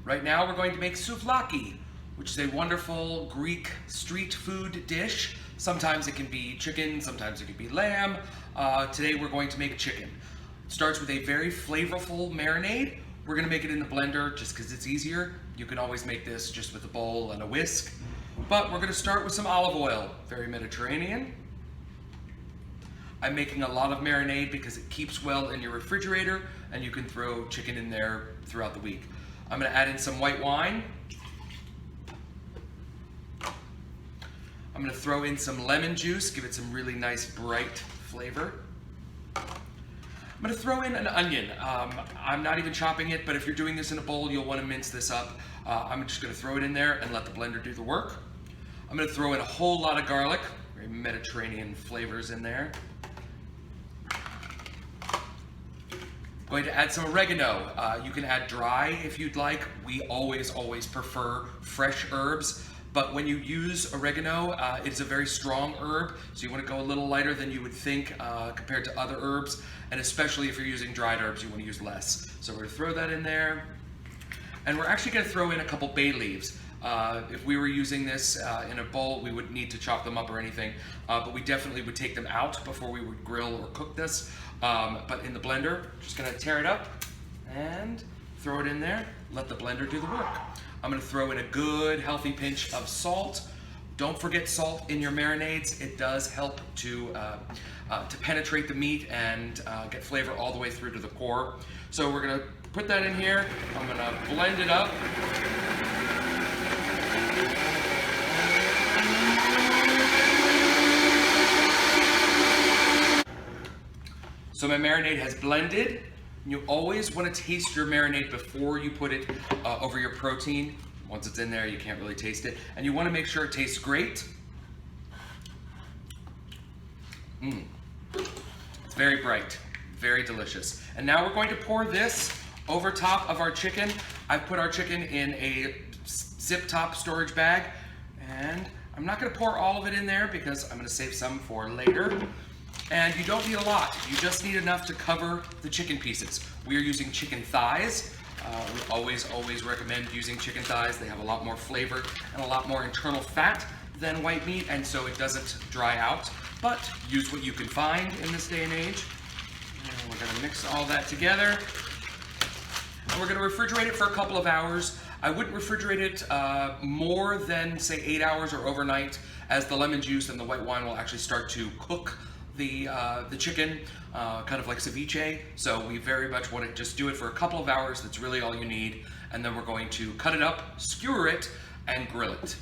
Right now we're going to make souvlaki, which is a wonderful Greek street food dish. Sometimes it can be chicken, sometimes it can be lamb. Today we're going to make chicken. It starts with a very flavorful marinade. We're gonna make it in the blender just because it's easier. You can always make this just with a bowl and a whisk. But we're gonna start with some olive oil, very Mediterranean. I'm making a lot of marinade because it keeps well in your refrigerator and you can throw chicken in there throughout the week. I'm gonna add in some white wine. I'm gonna throw in some lemon juice, give it some really nice bright flavor. I'm gonna throw in an onion. I'm not even chopping it, but if you're doing this in a bowl, you'll wanna mince this up. I'm just gonna throw it in there and let the blender do the work. I'm gonna throw in a whole lot of garlic, very Mediterranean flavors in there. Going to add some oregano. You can add dry if you'd like. We always prefer fresh herbs, but when you use oregano, it's a very strong herb, so you want to go a little lighter than you would think compared to other herbs, and especially if you're using dried herbs, you want to use less. So we're going to throw that in there, and we're actually going to throw in a couple bay leaves. If we were using this in a bowl, we wouldn't need to chop them up or anything, but we definitely would take them out before we would grill or cook this. But in the blender, just gonna tear it up and throw it in there, let the blender do the work. I'm gonna throw in a good healthy pinch of salt. Don't forget salt in your marinades. It does help to penetrate the meat and get flavor all the way through to the core. So we're gonna put that in here. I'm gonna blend it up. So my marinade has blended. You always want to taste your marinade before you put it over your protein. Once it's in there, you can't really taste it. And you want to make sure it tastes great. It's very bright, very delicious. And now we're going to pour this over top of our chicken. I've put our chicken in a zip top storage bag, and I'm not going to pour all of it in there because I'm going to save some for later. And you don't need a lot. You just need enough to cover the chicken pieces. We are using chicken thighs. We always recommend using chicken thighs. They have a lot more flavor and a lot more internal fat than white meat, and so it doesn't dry out. But use what you can find in this day and age. And we're gonna mix all that together. And we're gonna refrigerate it for a couple of hours. I wouldn't refrigerate it more than, say, 8 hours or overnight, as the lemon juice and the white wine will actually start to cook the chicken, kind of like ceviche. So we very much want to just do it for a couple of hours. That's really all you need. And then we're going to cut it up, skewer it, and grill it.